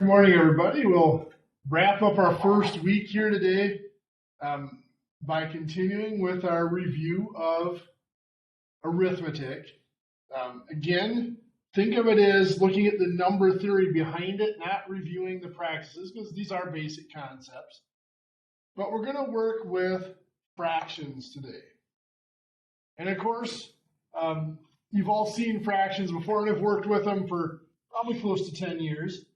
Good morning, everybody. We'll wrap up our first week here today by continuing with our review of arithmetic. Again, think of it as looking at the number theory behind it, not reviewing the practices, because these are basic concepts. But we're going to work with fractions today. And of course, you've all seen fractions before, and I've worked with them for probably close to 10 years.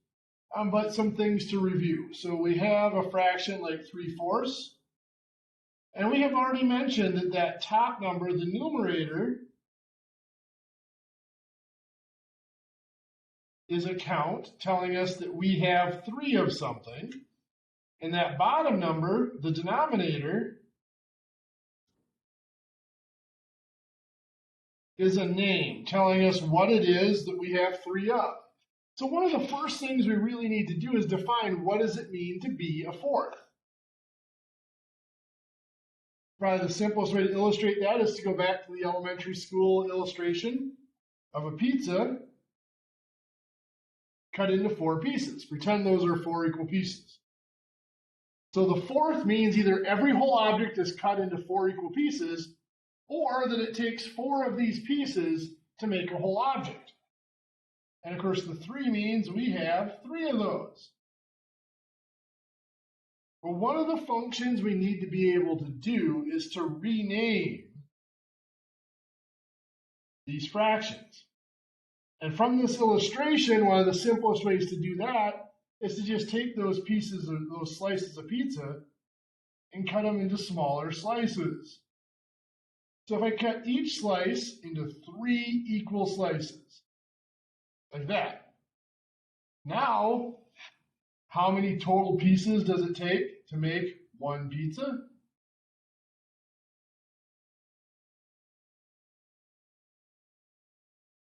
But some things to review. So we have a fraction like 3/4, and we have already mentioned that that top number, the numerator, is a count telling us that we have 3 of something, and that bottom number, the denominator, is a name telling us what it is that we have 3 of. So one of the first things we really need to do is define what does it mean to be a fourth. Probably the simplest way to illustrate that is to go back to the elementary school illustration of a pizza cut into 4 pieces. Pretend those are 4 equal pieces. So the fourth means either every whole object is cut into 4 equal pieces, or that it takes 4 of these pieces to make a whole object. And of course, the 3 means we have 3 of those. Well, one of the functions we need to be able to do is to rename these fractions. And from this illustration, one of the simplest ways to do that is to just take those pieces, of those slices of pizza, and cut them into smaller slices. So if I cut each slice into 3 equal slices, like that. Now, how many total pieces does it take to make one pizza?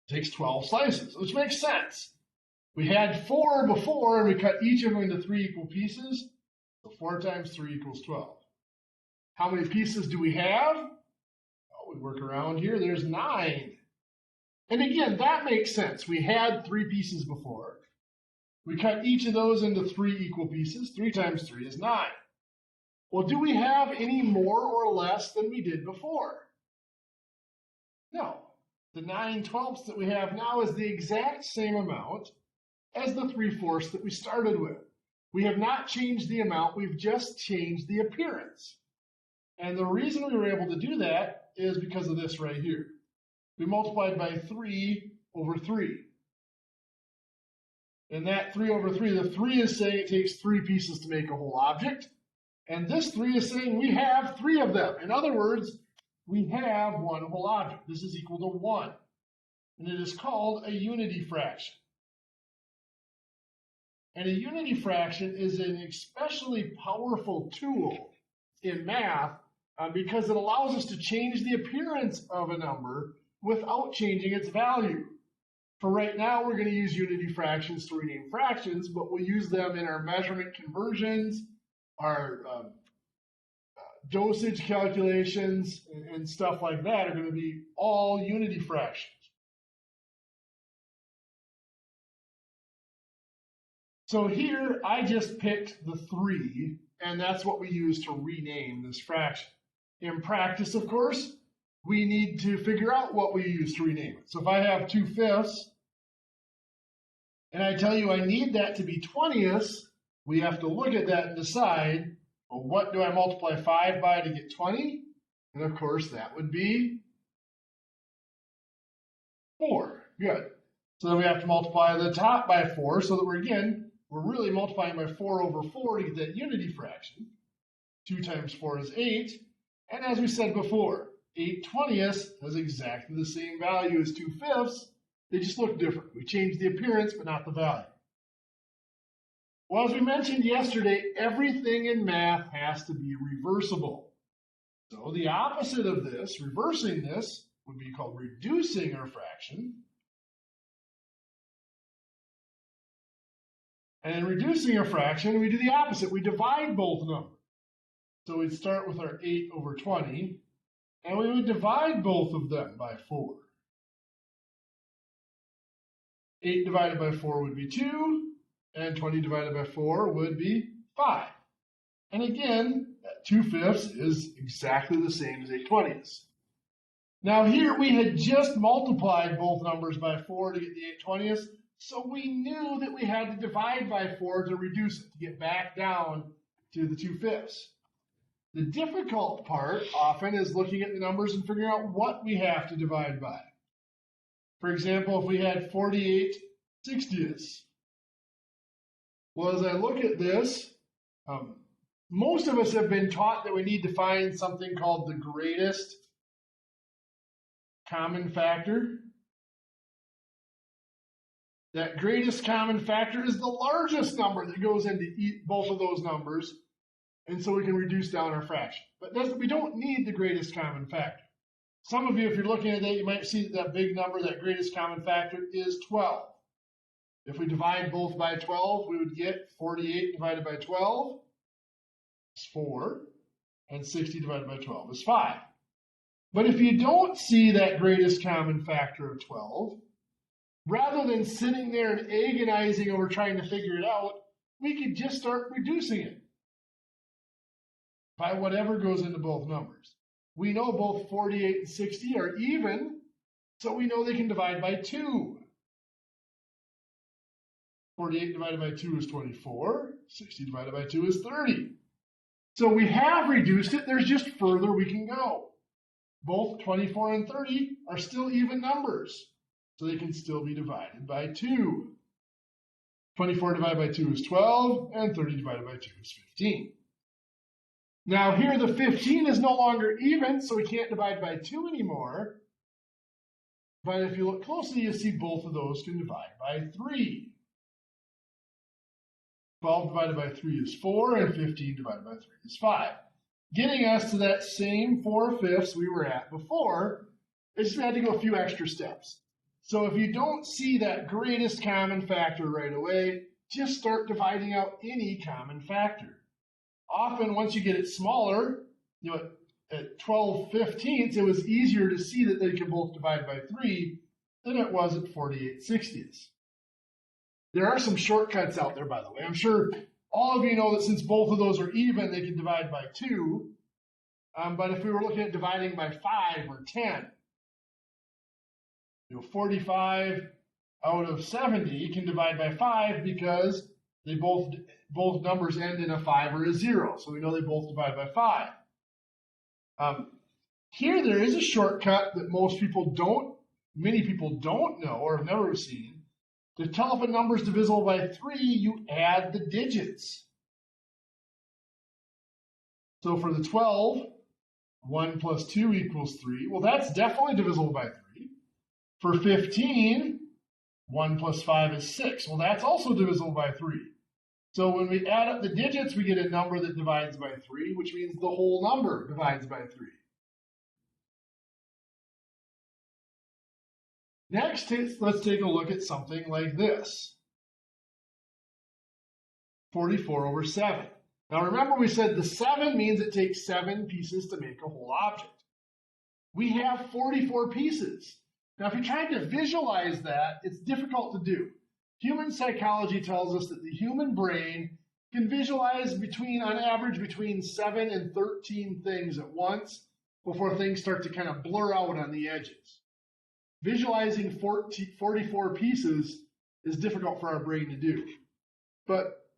It takes 12 slices, which makes sense. We had 4 before, and we cut each of them into 3 equal pieces. So 4 times 3 equals 12. How many pieces do we have? Well, we work around here. There's 9. And again, that makes sense. We had 3 pieces before. We cut each of those into 3 equal pieces. 3 times 3 is 9. Well, do we have any more or less than we did before? No. The 9/12 that we have now is the exact same amount as the 3/4 that we started with. We have not changed the amount, we've just changed the appearance. And the reason we were able to do that is because of this right here. We multiplied by 3 over 3. And that 3 over 3, the 3 is saying it takes 3 pieces to make a whole object. And this 3 is saying we have 3 of them. In other words, we have one whole object. This is equal to 1. And it is called a unity fraction. And a unity fraction is an especially powerful tool in math because it allows us to change the appearance of a number without changing its value. For right now, we're going to use unity fractions to rename fractions, but we'll use them in our measurement conversions, our dosage calculations, and stuff like that are going to be all unity fractions. So here, I just picked the 3, and that's what we use to rename this fraction. In practice, of course, we need to figure out what we use to rename it. So if I have 2/5, and I tell you I need that to be 20ths, we have to look at that and decide, well, what do I multiply 5 by to get 20? And of course, that would be 4. Good. So then we have to multiply the top by 4 so that we're really multiplying by 4 over 4 to get that unity fraction. 2 times 4 is 8. And as we said before, 8/20ths has exactly the same value as 2/5. They just look different. We changed the appearance, but not the value. Well, as we mentioned yesterday, everything in math has to be reversible. So the opposite of this, reversing this, would be called reducing our fraction. And in reducing a fraction, we do the opposite. We divide both numbers. So we'd start with our 8 over 20, and we would divide both of them by 4. 8 divided by 4 would be 2, And 20 divided by 4 would be 5. And again, that 2/5 is exactly the same as 8/20. Now here we had just multiplied both numbers by 4 to get the 8/20, so we knew that we had to divide by 4 to reduce it, to get back down to the 2/5. The difficult part often is looking at the numbers and figuring out what we have to divide by. For example, if we had 48/60. Well, as I look at this, most of us have been taught that we need to find something called the greatest common factor. That greatest common factor is the largest number that goes into both of those numbers, and so we can reduce down our fraction. But we don't need the greatest common factor. Some of you, if you're looking at it, you might see that big number, that greatest common factor, is 12. If we divide both by 12, we would get 48 divided by 12 is 4, and 60 divided by 12 is 5. But if you don't see that greatest common factor of 12, rather than sitting there and agonizing over trying to figure it out, we could just start reducing it by whatever goes into both numbers. We know both 48 and 60 are even, so we know they can divide by 2. 48 divided by 2 is 24. 60 divided by 2 is 30. So we have reduced it. There's just further we can go. Both 24 and 30 are still even numbers, so they can still be divided by 2. 24 divided by 2 is 12, and 30 divided by 2 is 15. Now here the 15 is no longer even, so we can't divide by 2 anymore. But if you look closely, you see both of those can divide by 3. 12 divided by 3 is 4, and 15 divided by 3 is 5. Getting us to that same 4/5 we were at before, it's just had to go a few extra steps. So if you don't see that greatest common factor right away, just start dividing out any common factor. Often, once you get it smaller, at 12/15, it was easier to see that they could both divide by 3 than it was at 48/60. There are some shortcuts out there, by the way. I'm sure all of you know that since both of those are even, they can divide by 2. But if we were looking at dividing by 5 or 10, 45 out of 70 can divide by 5 because they both numbers end in a 5 or a 0. So we know they both divide by 5. Here there is a shortcut that many people don't know or have never seen. To tell if a number is divisible by 3, you add the digits. So for the 12, 1 plus 2 equals 3. Well, that's definitely divisible by 3. For 15, 1 plus 5 is 6. Well, that's also divisible by 3. So when we add up the digits, we get a number that divides by 3, which means the whole number divides by 3. Next, let's take a look at something like this. 44/7. Now remember we said the 7 means it takes 7 pieces to make a whole object. We have 44 pieces. Now if you're trying to visualize that, it's difficult to do. Human psychology tells us that the human brain can visualize on average between 7 and 13 things at once before things start to kind of blur out on the edges. Visualizing 44 pieces is difficult for our brain to do. But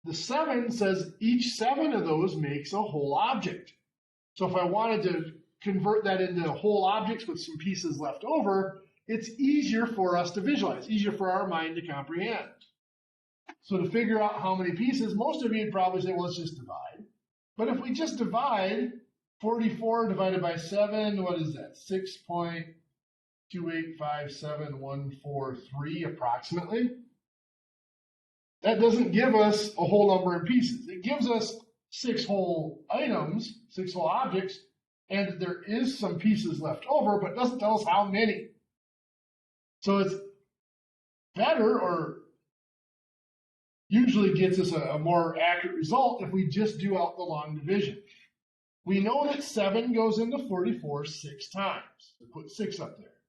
the 7 says each 7 of those makes a whole object. So if I wanted to convert that into whole objects with some pieces left over, it's easier for us to visualize, easier for our mind to comprehend. So to figure out how many pieces, most of you would probably say, well, let's just divide. But if we just divide 44 divided by 7, what is that? 6.2857143 approximately. That doesn't give us a whole number of pieces. It gives us 6 whole items, 6 whole objects, and there is some pieces left over, but it doesn't tell us how many. So it's better, or usually gets us a more accurate result if we just do out the long division. We know that 7 goes into 44 6 times. We put 6 up there.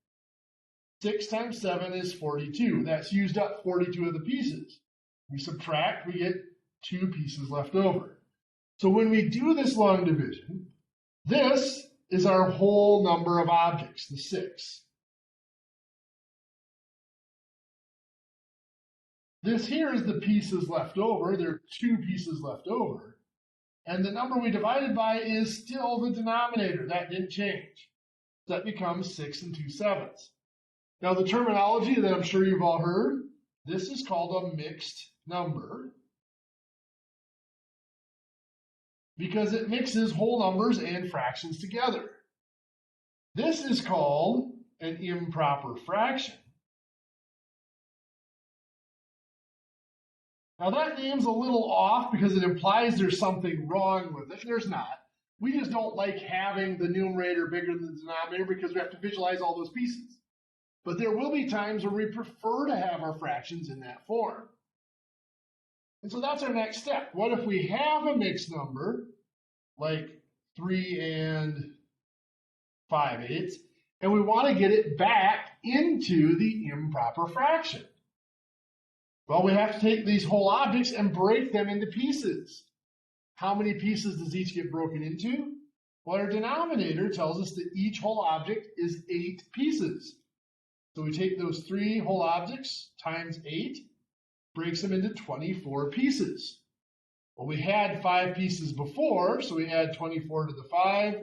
6 times 7 is 42. That's used up 42 of the pieces. We subtract, we get 2 pieces left over. So when we do this long division, this is our whole number of objects, the 6. This here is the pieces left over. There are 2 pieces left over. And the number we divided by is still the denominator. That didn't change. That becomes 6 2/7. Now the terminology that I'm sure you've all heard, this is called a mixed number because it mixes whole numbers and fractions together. This is called an improper fraction. Now that name's a little off because it implies there's something wrong with it. There's not. We just don't like having the numerator bigger than the denominator because we have to visualize all those pieces. But there will be times where we prefer to have our fractions in that form. And so that's our next step. What if we have a mixed number, like 3 5/8, and we want to get it back into the improper fraction? Well, we have to take these whole objects and break them into pieces. How many pieces does each get broken into? Well, our denominator tells us that each whole object is 8 pieces. So we take those 3 whole objects times 8, breaks them into 24 pieces. Well, we had 5 pieces before, so we add 24 to the 5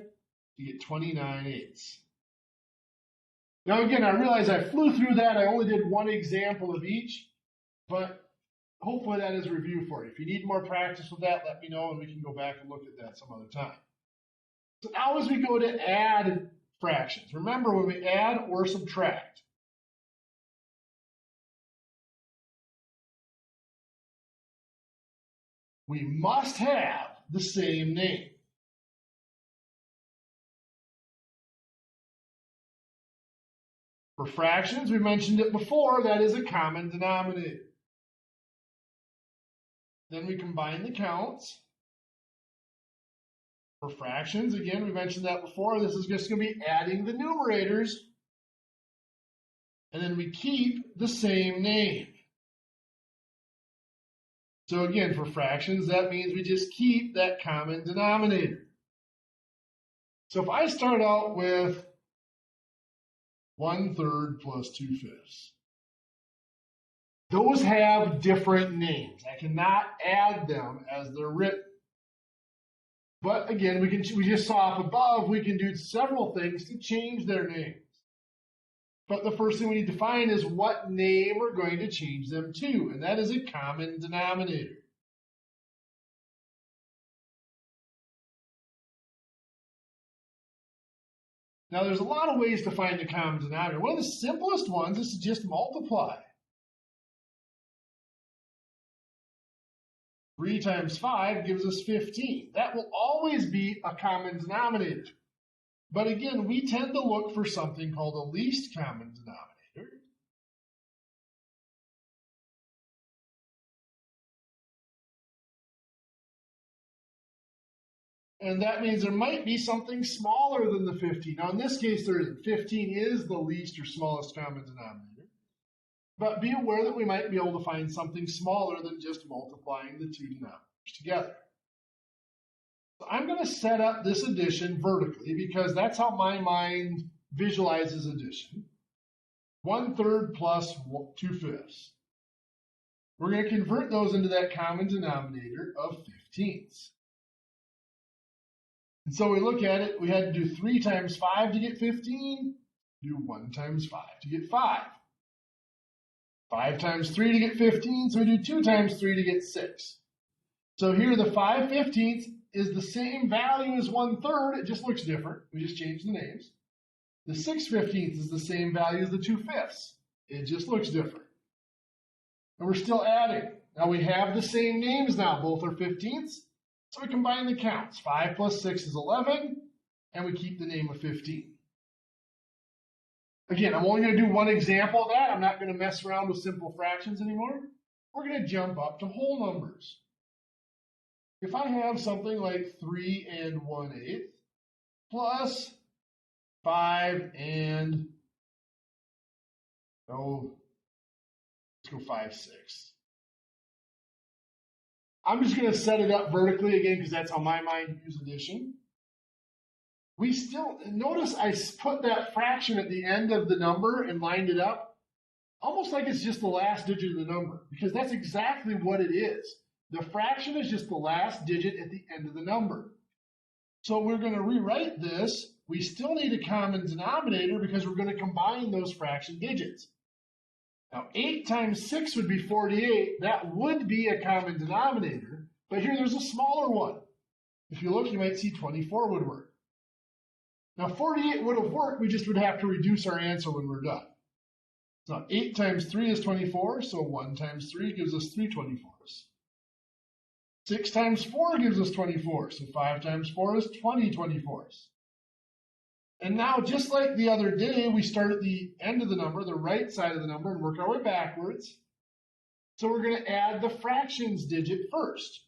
to get 29/8. Now again, I realize I flew through that. I only did one example of each, but hopefully that is a review for you. If you need more practice with that, let me know and we can go back and look at that some other time. So now as we go to add fractions, remember when we add or subtract, we must have the same name. For fractions, we mentioned it before, that is a common denominator. Then we combine the counts. For fractions, again, we mentioned that before, this is just going to be adding the numerators. And then we keep the same name. So again, for fractions, that means we just keep that common denominator. So if I start out with 1/3 plus 2/5, those have different names. I cannot add them as they're written. But again, we just saw up above, we can do several things to change their names. But the first thing we need to find is what name we're going to change them to, and that is a common denominator. Now, there's a lot of ways to find a common denominator. One of the simplest ones is to just multiply. 3 times 5 gives us 15. That will always be a common denominator. But again, we tend to look for something called a least common denominator. And that means there might be something smaller than the 15. Now, in this case, there isn't. 15 is the least or smallest common denominator. But be aware that we might be able to find something smaller than just multiplying the 2 denominators together. So I'm going to set up this addition vertically because that's how my mind visualizes addition. 1/3 plus 2/5. We're going to convert those into that common denominator of 15ths. And so we look at it, we had to do 3 times 5 to get 15, do 1 times 5 to get 5. 5 times 3 to get 15, so we do 2 times 3 to get 6. So here the 5/15 is the same value as 1/3, it just looks different. We just changed the names. The 6/15 is the same value as the 2/5. It just looks different. And we're still adding. Now we have the same names now, both are 15ths. So we combine the counts. 5 plus 6 is 11, and we keep the name of 15. Again, I'm only going to do one example of that. I'm not going to mess around with simple fractions anymore. We're going to jump up to whole numbers. If I have something like 3 1/8 plus 5 let's go 5/6. I'm just going to set it up vertically again because that's how my mind views addition. We still, notice I put that fraction at the end of the number and lined it up, almost like it's just the last digit of the number, because that's exactly what it is. The fraction is just the last digit at the end of the number. So we're going to rewrite this. We still need a common denominator because we're going to combine those fraction digits. Now, 8 times 6 would be 48. That would be a common denominator, but here there's a smaller one. If you look, you might see 24 would work. Now, 48 would have worked. We just would have to reduce our answer when we're done. So 8 times 3 is 24, so 1 times 3 gives us 3 24s. 6 times 4 gives us 24, so 5 times 4 is 20 24s. And now, just like the other day, we start at the end of the number, the right side of the number, and work our way backwards. So we're going to add the fractions digit first.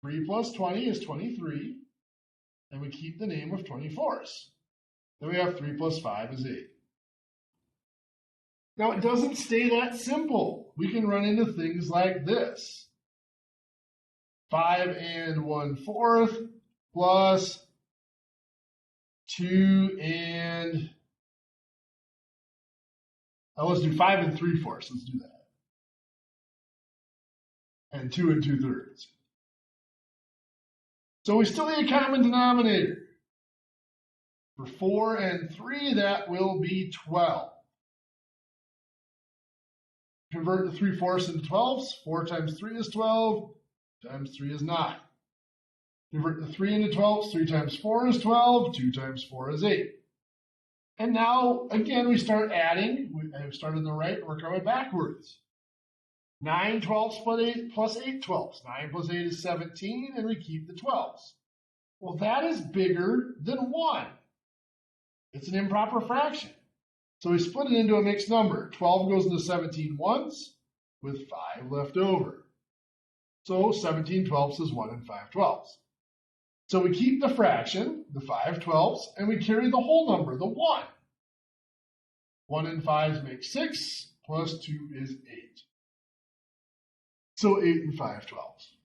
3 plus 20 is 23, and we keep the name of 24s. Then we have 3 plus 5 is 8. Now, it doesn't stay that simple. We can run into things like this. 5 1/4 plus 2 and, let's do 5 3/4. Let's do that. And 2 2/3. So we still need a common denominator. For 4 and 3, that will be 12. Convert the 3/4 into 12s. 4 times 3 is 12. Times 3 is 9. Convert the 3 into 12s. 3 times 4 is 12. 2 times 4 is 8. And now, again, we start adding. I start on the right, work our way backwards. 9 12s plus 8 12s. 9 plus 8 is 17, and we keep the 12s. Well, that is bigger than 1. It's an improper fraction. So we split it into a mixed number. 12 goes into 17 once, with 5 left over. So 17 12ths is 1 and 5 12ths. So we keep the fraction, the 5 12ths, and we carry the whole number, the 1. 1 and 5 make 6, plus 2 is 8. So 8 and 5 12ths.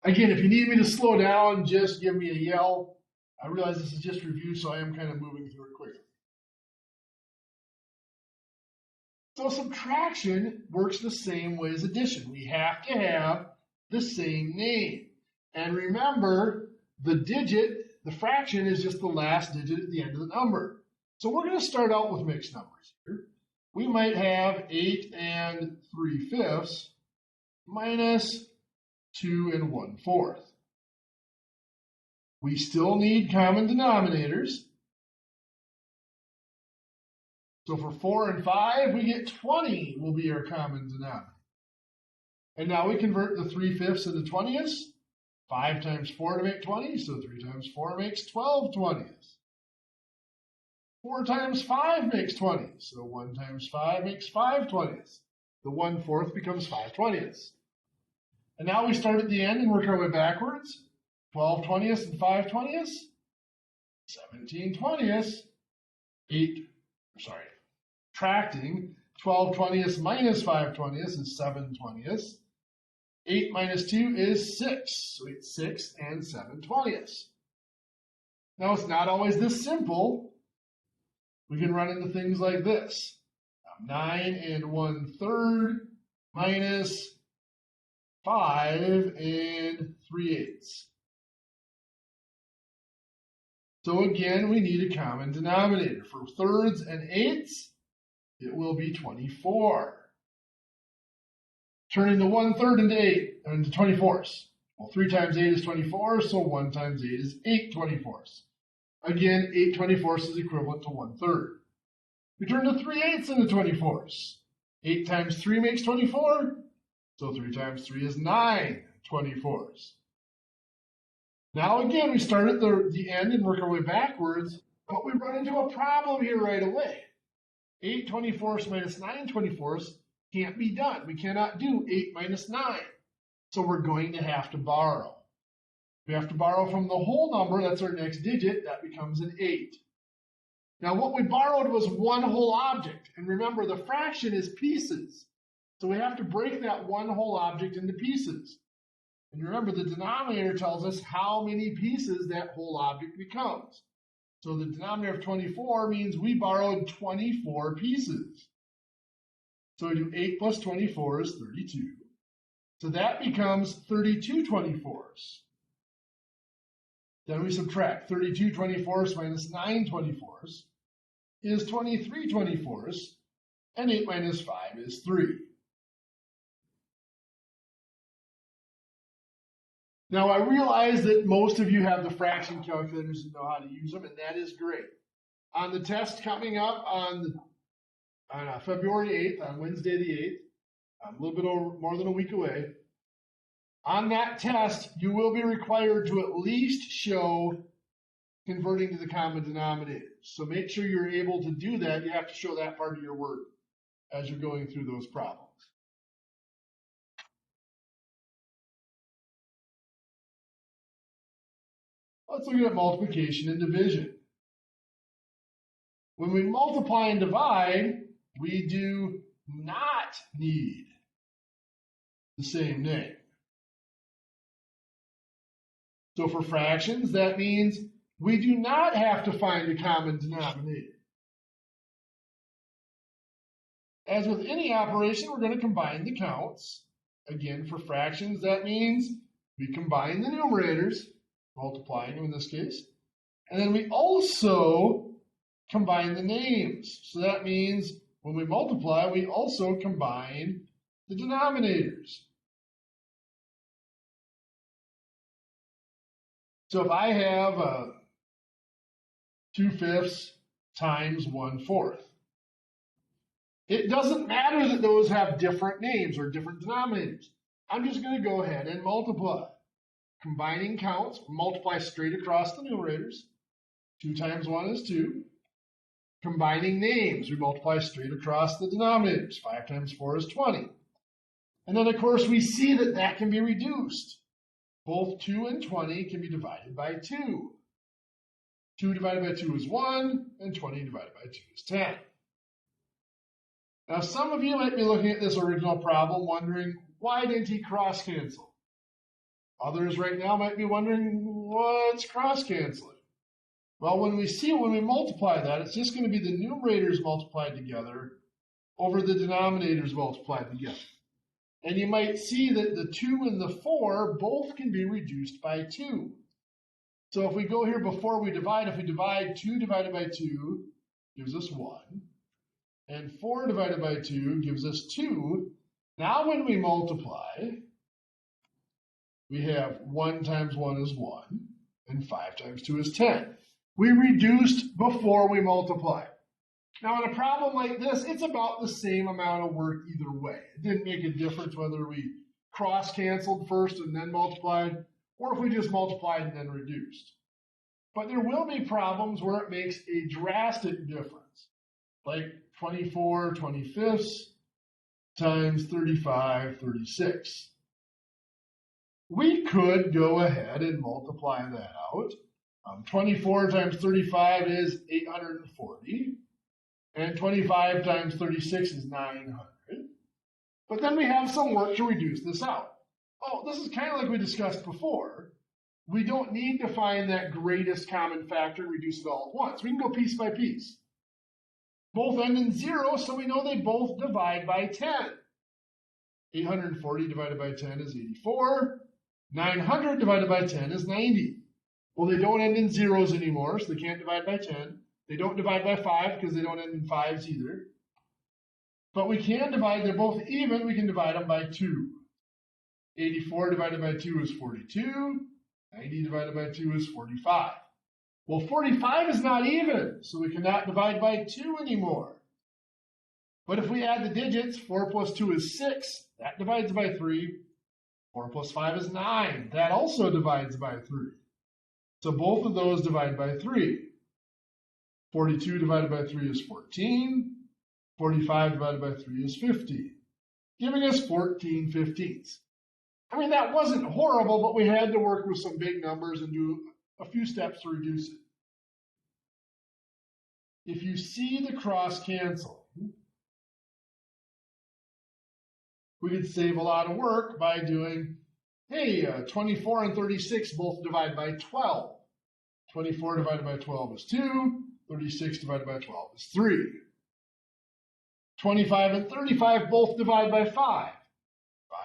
Again, if you need me to slow down, just give me a yell. I realize this is just review, so I am kind of moving through it quickly. So subtraction works the same way as addition. We have to have the same name. And remember, the digit, the fraction is just the last digit at the end of the number. So we're going to start out with mixed numbers here. We might have 8 3/5 minus 2 1/4. We still need common denominators. So for 4 and 5, we get 20 will be our common denominator. And now we convert the 3/5 into 20ths. 5 times 4 to make 20, so 3 times 4 makes 12 20ths. 4 times 5 makes 20, so 1 times 5 makes 5 20ths. The 1/4 becomes 5 20ths. And now we start at the end and work our way backwards. 12 20ths and 5 20ths. 17 20ths. Subtracting 12 20ths minus 5 20ths is 7 20ths. 8 minus 2 is 6. So it's 6 and 7 20ths. Now it's not always this simple. We can run into things like this. 9 1/3 minus 5 3/8. So again, we need a common denominator. For thirds and eighths, it will be 24. Turning the 1/3 into 24ths. Well, 3 times 8 is 24, so 1 times 8 is 8 24ths. Again, 8 24ths is equivalent to 1/3. We turn the 3/8 into 24ths. 8 times 3 makes 24, so 3 times 3 is 9 24ths. Now again, we start at the end and work our way backwards, but we run into a problem here right away. 8 24ths minus 9 24ths can't be done. We cannot do 8 minus 9. So we're going to have to borrow. We have to borrow from the whole number. That's our next digit. That becomes an 8. Now what we borrowed was one whole object. And remember, the fraction is pieces. So we have to break that one whole object into pieces. And remember, the denominator tells us how many pieces that whole object becomes. So the denominator of 24 means we borrowed 24 pieces. So we do 8 plus 24 is 32. So that becomes 32 24s. Then we subtract 32 24s minus 9 24s is 23 24s, and 8 minus 5 is 3. Now, I realize that most of you have the fraction calculators and know how to use them, and that is great. On the test coming up on February 8th, on Wednesday the 8th, a little bit more than a week away, on that test, you will be required to at least show converting to the common denominator. So make sure you're able to do that. You have to show that part of your work as you're going through those problems. Let's look at multiplication and division. When we multiply and divide, we do not need the same name. So for fractions, that means we do not have to find a common denominator. As with any operation, we're going to combine the counts. Again, for fractions, that means we combine the numerators, multiplying them in this case, and then we also combine the names. So that means when we multiply, we also combine the denominators. So if I have 2/5 times 1/4, it doesn't matter that those have different names or different denominators. I'm just going to go ahead and multiply. Combining counts, multiply straight across the numerators. 2 times 1 is 2. Combining names, we multiply straight across the denominators. 5 times 4 is 20. And then, of course, we see that that can be reduced. Both 2 and 20 can be divided by 2. 2 divided by 2 is 1, and 20 divided by 2 is 10. Now, some of you might be looking at this original problem wondering, why didn't he cross-cancel? Others right now might be wondering, what's cross-canceling? Well, when we multiply that, it's just going to be the numerators multiplied together over the denominators multiplied together. And you might see that the 2 and the 4 both can be reduced by 2. So if we go here before we divide, if we divide 2 divided by 2 gives us 1. And 4 divided by 2 gives us 2. Now when we multiply, we have 1 times 1 is 1, and 5 times 2 is 10. We reduced before we multiplied. Now, in a problem like this, it's about the same amount of work either way. It didn't make a difference whether we cross-canceled first and then multiplied, or if we just multiplied and then reduced. But there will be problems where it makes a drastic difference, like 24 25ths times 35 36. We could go ahead and multiply that out. 24 times 35 is 840. And 25 times 36 is 900. But then we have some work to reduce this out. Oh, this is kind of like we discussed before. We don't need to find that greatest common factor and reduce it all at once. We can go piece by piece. Both end in 0, so we know they both divide by 10. 840 divided by 10 is 84. 900 divided by 10 is 90. Well, they don't end in zeros anymore, so they can't divide by 10. They don't divide by 5 because they don't end in 5s either. But we can divide, they're both even, we can divide them by 2. 84 divided by 2 is 42. 90 divided by 2 is 45. Well, 45 is not even, so we cannot divide by 2 anymore. But if we add the digits, 4 plus 2 is 6. That divides by 3. 4 plus 5 is 9. That also divides by 3. So both of those divide by 3. 42 divided by 3 is 14. 45 divided by 3 is 15, giving us 14/15. I mean, that wasn't horrible, but we had to work with some big numbers and do a few steps to reduce it. If you see the cross cancel, we could save a lot of work by doing, hey, 24 and 36 both divide by 12. 24 divided by 12 is 2. 36 divided by 12 is 3. 25 and 35 both divide by 5.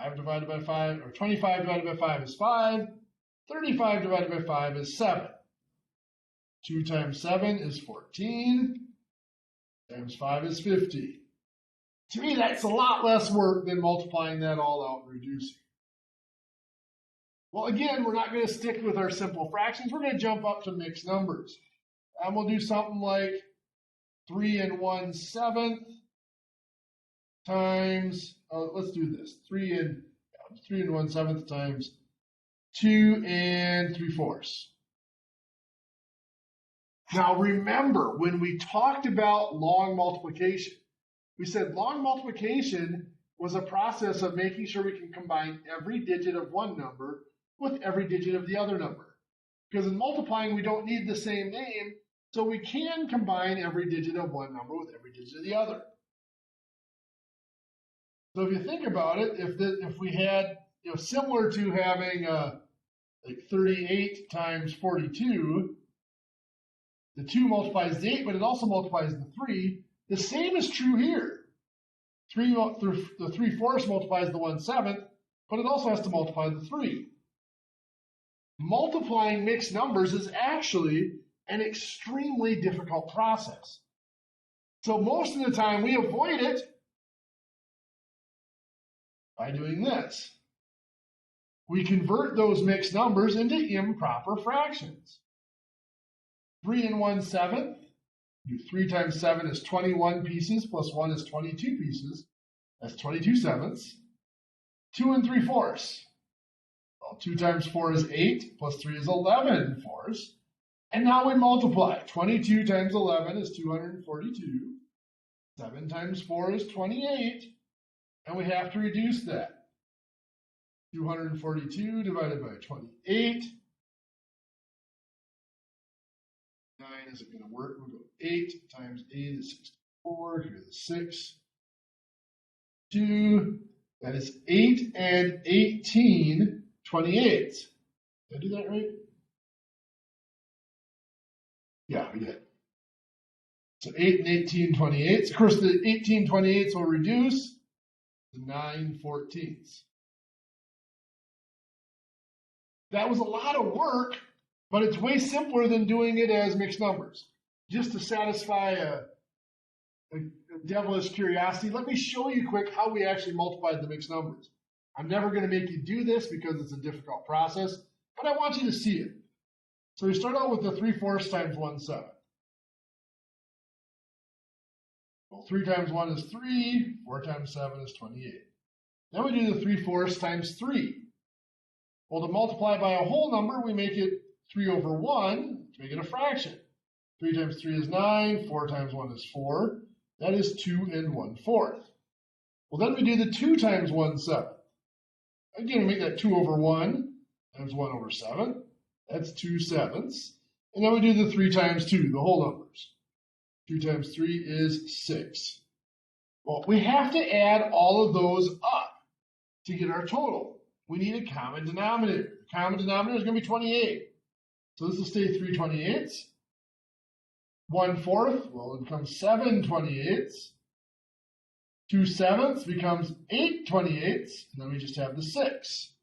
5 divided by 5, or 25 divided by 5 is 5. 35 divided by 5 is 7. 2 times 7 is 14. Times 5 is 50. To me, that's a lot less work than multiplying that all out and reducing. Well, again, we're not going to stick with our simple fractions. We're going to jump up to mixed numbers. And we'll do something like 3 and 1/7 times, let's do this, 3 and 1/7 times 2 and 3/4. Now remember, when we talked about long multiplication, we said long multiplication was a process of making sure we can combine every digit of one number with every digit of the other number. Because in multiplying, we don't need the same name, so we can combine every digit of one number with every digit of the other. So if you think about it, if we had, similar to having like 38 times 42, the 2 multiplies the 8, but it also multiplies the 3. The same is true here. The 3/4 multiplies the 1/7, but it also has to multiply the 3. Multiplying mixed numbers is actually an extremely difficult process. So most of the time we avoid it by doing this. We convert those mixed numbers into improper fractions. 3 and 1/7. 3 times 7 is 21 pieces, plus 1 is 22 pieces. That's 22 sevenths. 2 and 3/4. Well, 2 times 4 is 8, plus 3 is 11 fourths. And now we multiply. 22 times 11 is 242. 7 times 4 is 28. And we have to reduce that. 242 divided by 28. 9 isn't going to work. We'll go 8 times 8 is 64. Here's the 6. 2. That is 8 and 18, 28. Did I do that right? Yeah, we did. So 8 and 18, 28. Of course, the 18 28s will reduce to 9/14. That was a lot of work, but it's way simpler than doing it as mixed numbers. Just to satisfy a devilish curiosity, let me show you quick how we actually multiplied the mixed numbers. I'm never going to make you do this because it's a difficult process, but I want you to see it. So we start out with the 3/4 times 1/7. Well, 3 times 1 is 3, 4 times 7 is 28. Then we do the 3/4 times 3. Well, to multiply by a whole number, we make it 3/1 to make it a fraction. 3 times 3 is 9, 4 times 1 is 4. That is 2 and 1/4. Well, then we do the 2 times 1/7. Again, we make that 2/1 times 1/7. That's 2 sevenths. And then we do the 3 times 2, the whole numbers. 2 times 3 is 6. Well, we have to add all of those up to get our total. We need a common denominator. The common denominator is going to be 28. So this will stay 3 28ths. 1/4, well, it becomes 7 28ths. 2 sevenths becomes 8 28ths. And then we just have the 6.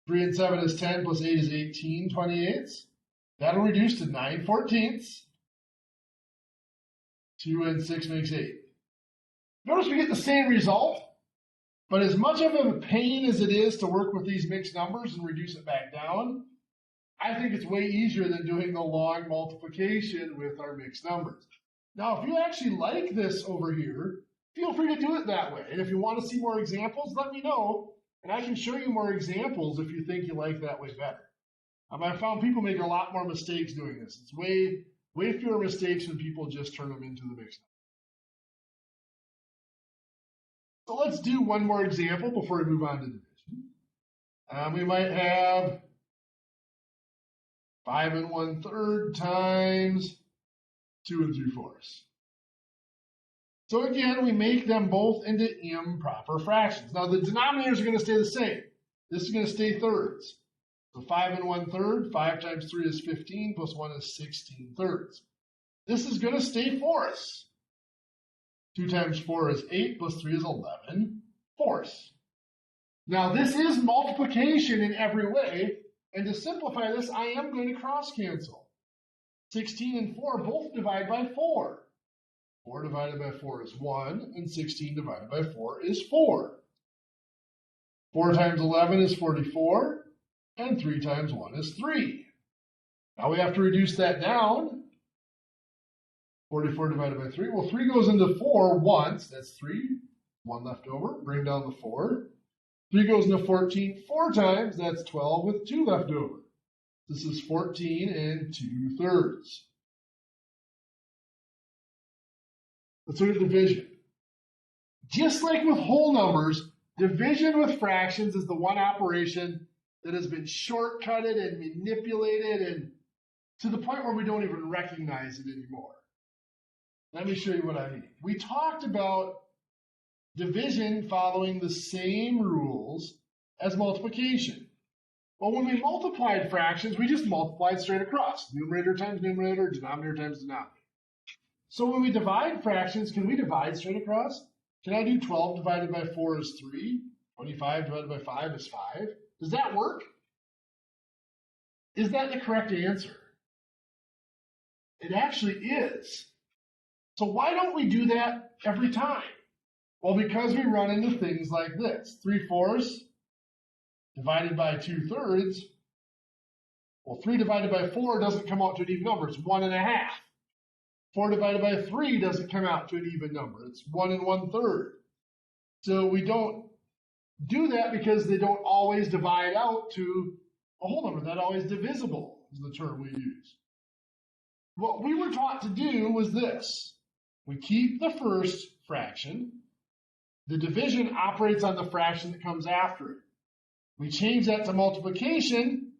3 and 7 is 10, plus 8 is 18 28ths. That'll reduce to 9/14. 2 and 6 makes 8. Notice we get the same result, but as much of a pain as it is to work with these mixed numbers and reduce it back down, I think it's way easier than doing the long multiplication with our mixed numbers. Now, if you actually like this over here, feel free to do it that way. And if you want to see more examples, let me know, and I can show you more examples if you think you like that way better. I found people make a lot more mistakes doing this. It's way fewer mistakes when people just turn them into the mixed numbers. So let's do one more example before we move on to division. We might have 5 1/3 times 2 3/4. So again, we make them both into improper fractions. Now the denominators are going to stay the same. This is going to stay thirds. So 5 1/3, 5 times 3 is 15, plus 1 is 16 thirds. This is going to stay fourths. 2 times 4 is 8, plus 3 is 11 fourths. Now this is multiplication in every way, and to simplify this, I am going to cross cancel. 16 and 4 both divide by 4. 4 divided by 4 is 1, and 16 divided by 4 is 4. 4 times 11 is 44, and 3 times 1 is 3. Now we have to reduce that down. 44 divided by 3. Well, 3 goes into 4 once. That's 3. 1 left over. Bring down the 4. 3 goes into 14 4 times. That's 12 with 2 left over. This is 14 and 2/3. Let's look at division. Just like with whole numbers, division with fractions is the one operation that has been shortcutted and manipulated and to the point where we don't even recognize it anymore. Let me show you what I mean. We talked about division following the same rules as multiplication. Well, when we multiplied fractions, we just multiplied straight across. Numerator times numerator, denominator times denominator. So when we divide fractions, can we divide straight across? Can I do 12 divided by 4 is 3? 25 divided by 5 is 5? Does that work? Is that the correct answer? It actually is. So why don't we do that every time? Well, because we run into things like this. 3/4 divided by 2/3. Well, 3 divided by 4 doesn't come out to an even number. It's 1 1/2. 4 divided by 3 doesn't come out to an even number. It's 1 1/3. So we don't do that because they don't always divide out to a whole number. Not always divisible is the term we use. What we were taught to do was this. We keep the first fraction. The division operates on the fraction that comes after it. We change that to multiplication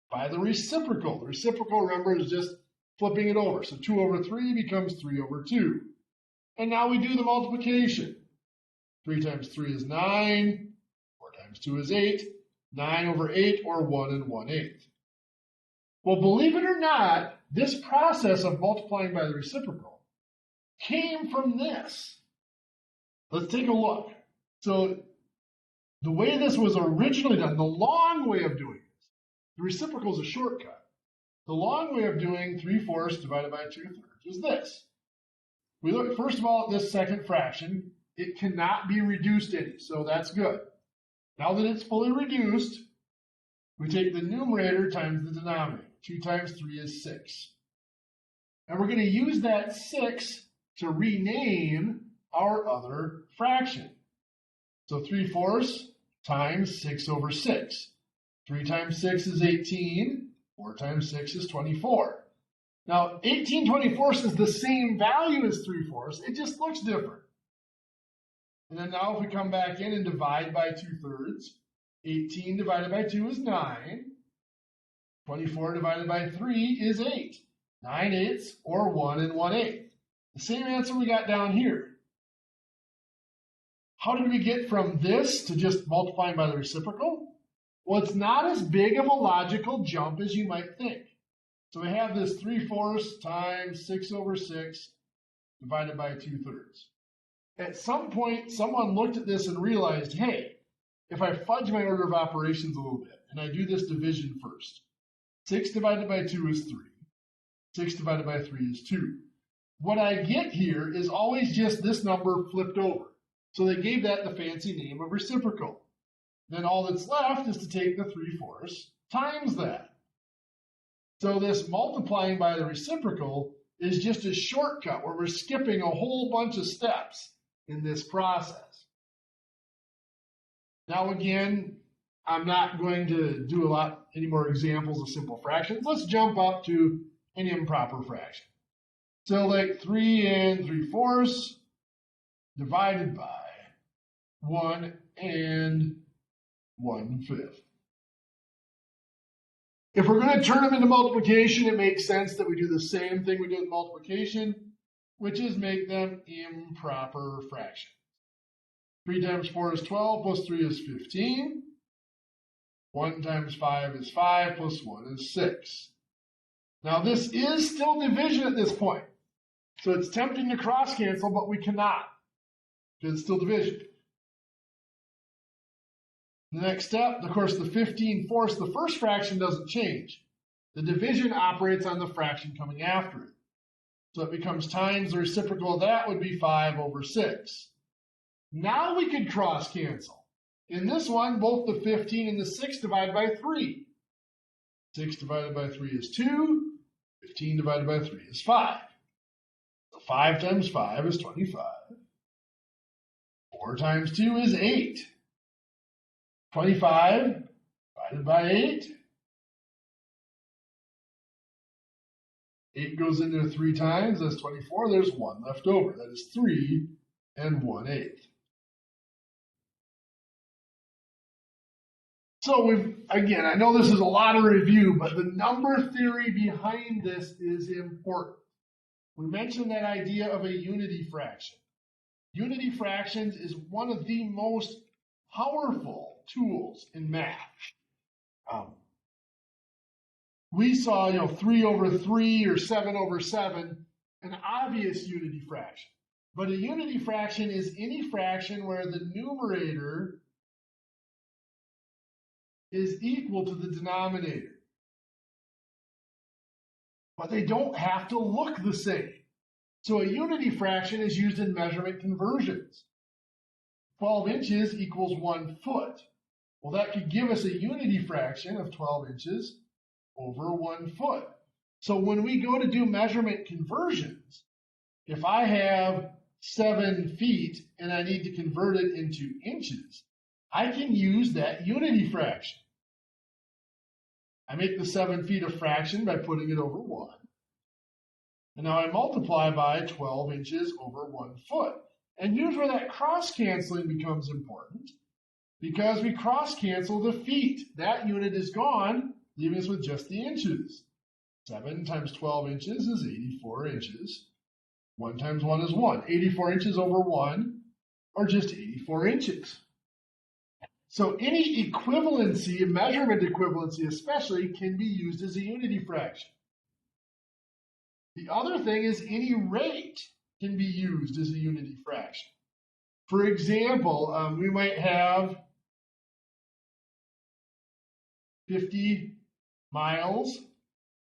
by the reciprocal. The reciprocal, remember, is just flipping it over. So 2 over 3 becomes 3 over 2. And now we do the multiplication. 3 times 3 is 9. 4 times 2 is 8. 9 over 8, or 1 1/8. Well, believe it or not, this process of multiplying by the reciprocal came from this. Let's take a look. So the way this was originally done, the long way of doing this, the reciprocal is a shortcut. The long way of doing 3/4 divided by 2/3 is this. We look first of all at this second fraction. It cannot be reduced any, so that's good. Now that it's fully reduced, we take the numerator times the denominator. 2 times 3 is 6. And we're going to use that 6 to rename our other fraction. So 3/4 times 6 over 6. 3 times 6 is 18. 4 times 6 is 24. Now, 18/24 is the same value as 3/4. It just looks different. And then now if we come back in and divide by 2/3, 18 divided by 2 is 9. 24 divided by 3 is 8. 9/8, or 1 1/8. The same answer we got down here. How did we get from this to just multiplying by the reciprocal? Well, it's not as big of a logical jump as you might think. So we have this 3/4 times 6 over 6 divided by 2/3. At some point, someone looked at this and realized, hey, if I fudge my order of operations a little bit, and I do this division first, 6 divided by 2 is 3. 6 divided by 3 is 2. What I get here is always just this number flipped over. So they gave that the fancy name of reciprocal. Then all that's left is to take the 3/4 times that. So this multiplying by the reciprocal is just a shortcut where we're skipping a whole bunch of steps in this process. Now again, I'm not going to do any more examples of simple fractions. Let's jump up to an improper fraction. So like 3 3/4 divided by 1 1/5. If we're going to turn them into multiplication, it makes sense that we do the same thing we did with multiplication. which is make them improper fractions. 3 times 4 is 12, plus 3 is 15. 1 times 5 is 5, plus 1 is 6. Now this is still division at this point. So it's tempting to cross cancel, but we cannot, because it's still division. The next step, of course, the 15/4, the first fraction doesn't change. The division operates on the fraction coming after it. So it becomes times the reciprocal of that would be 5/6. Now we could cross cancel. In this one, both the 15 and the 6 divide by 3. 6 divided by 3 is 2. 15 divided by 3 is 5. So 5 times 5 is 25. 4 times 2 is 8. 25 divided by 8. 8 goes in there 3 times. That's 24. There's 1 left over. That is 3 1/8. So again, I know this is a lot of review, but the number theory behind this is important. We mentioned that idea of a unity fraction. Unity fractions is one of the most powerful tools in math. We saw, 3/3 or 7/7, an obvious unity fraction. But a unity fraction is any fraction where the numerator is equal to the denominator. But they don't have to look the same. So a unity fraction is used in measurement conversions. 12 inches equals 1 foot. Well, that could give us a unity fraction of 12 inches over 1 foot. So when we go to do measurement conversions, if I have 7 feet and I need to convert it into inches, I can use that unity fraction. I make the 7 feet a fraction by putting it over 1. And now I multiply by 12 inches over 1 foot. And here's where that cross-canceling becomes important, because we cross-cancel the feet. That unit is gone, leaving us with just the inches. 7 times 12 inches is 84 inches. 1 times 1 is 1. 84 inches over 1, or just 84 inches. So any equivalency, measurement equivalency especially, can be used as a unity fraction. The other thing is any rate can be used as a unity fraction. For example, we might have 50 miles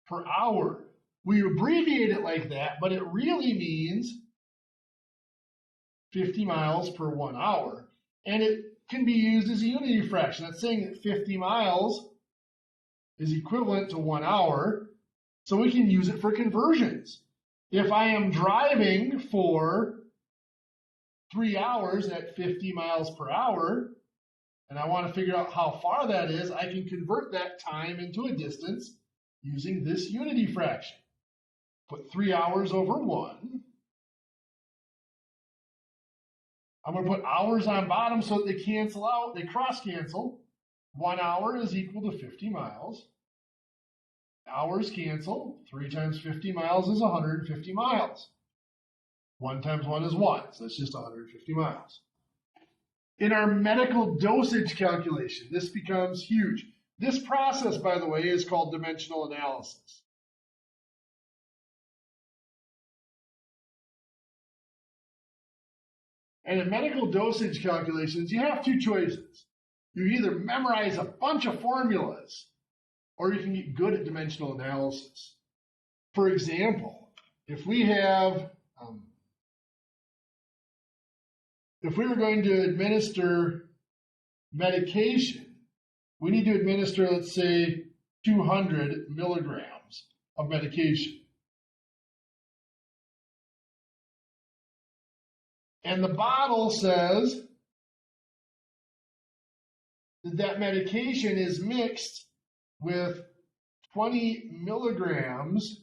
per hour. We abbreviate it like that, but it really means 50 miles per 1 hour. And it can be used as a unity fraction. That's saying that 50 miles is equivalent to 1 hour, so we can use it for conversions. If I am driving for 3 hours at 50 miles per hour, and I want to figure out how far that is, I can convert that time into a distance using this unity fraction. Put 3 hours over 1. I'm going to put hours on bottom so that they cancel out, they cross cancel. 1 hour is equal to 50 miles. Hours cancel. 3 times 50 miles is 150 miles. 1 times 1 is 1, so it's just 150 miles. In our medical dosage calculation, this becomes huge. This process, by the way, is called dimensional analysis. And in medical dosage calculations, you have 2 choices. You either memorize a bunch of formulas, or you can get good at dimensional analysis. For example, if we have, if we were going to administer medication, we need to administer, let's say, 200 milligrams of medication. And the bottle says that that medication is mixed with 20 milligrams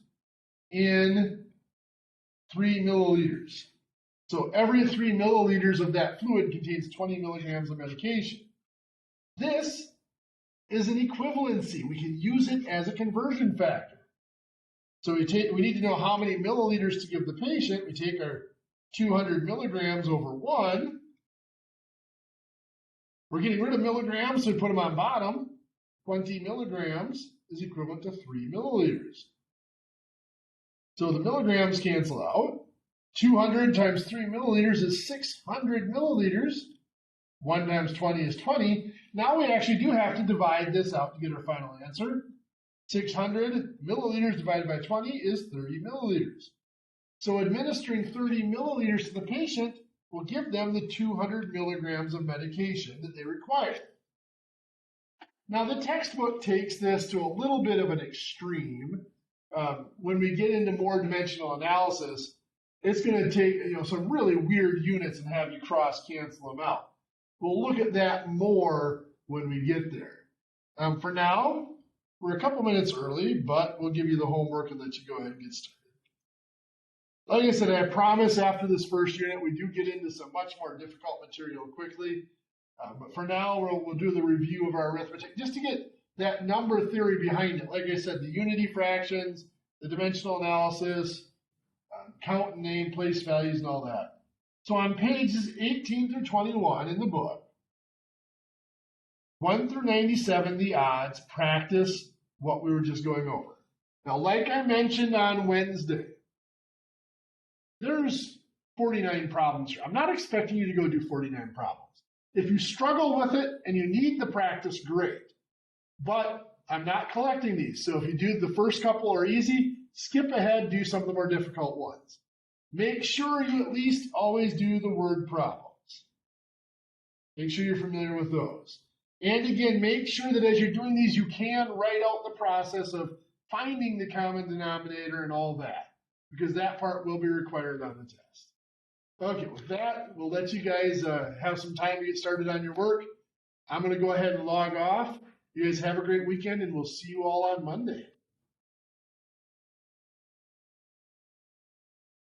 in 3 milliliters. So every 3 milliliters of that fluid contains 20 milligrams of medication. This is an equivalency. We can use it as a conversion factor. So we need to know how many milliliters to give the patient. We take our 200 milligrams over 1. We're getting rid of milligrams, so we put them on bottom. 20 milligrams is equivalent to 3 milliliters. So the milligrams cancel out. 200 times 3 milliliters is 600 milliliters. 1 times 20 is 20. Now we actually do have to divide this out to get our final answer. 600 milliliters divided by 20 is 30 milliliters. So administering 30 milliliters to the patient will give them the 200 milligrams of medication that they require. Now the textbook takes this to a little bit of an extreme. When we get into more dimensional analysis, it's going to take some really weird units and have you cross cancel them out. We'll look at that more when we get there. For now, we're a couple minutes early, but we'll give you the homework and let you go ahead and get started. Like I said, I promise after this first unit, we do get into some much more difficult material quickly. But for now, we'll do the review of our arithmetic just to get that number theory behind it. Like I said, the unity fractions, the dimensional analysis, count and name, place values, and all that. So on pages 18 through 21 in the book, 1 through 97, the odds, practice what we were just going over. Now, like I mentioned on Wednesday, there's 49 problems here. I'm not expecting you to go do 49 problems. If you struggle with it and you need the practice, great. But I'm not collecting these. So if you do the first couple are easy, skip ahead, do some of the more difficult ones. Make sure you at least always do the word problems. Make sure you're familiar with those. And again, make sure that as you're doing these, you can write out the process of finding the common denominator and all that, because that part will be required on the test. Okay, with that, we'll let you guys have some time to get started on your work. I'm going to go ahead and log off. You guys have a great weekend, and we'll see you all on Monday.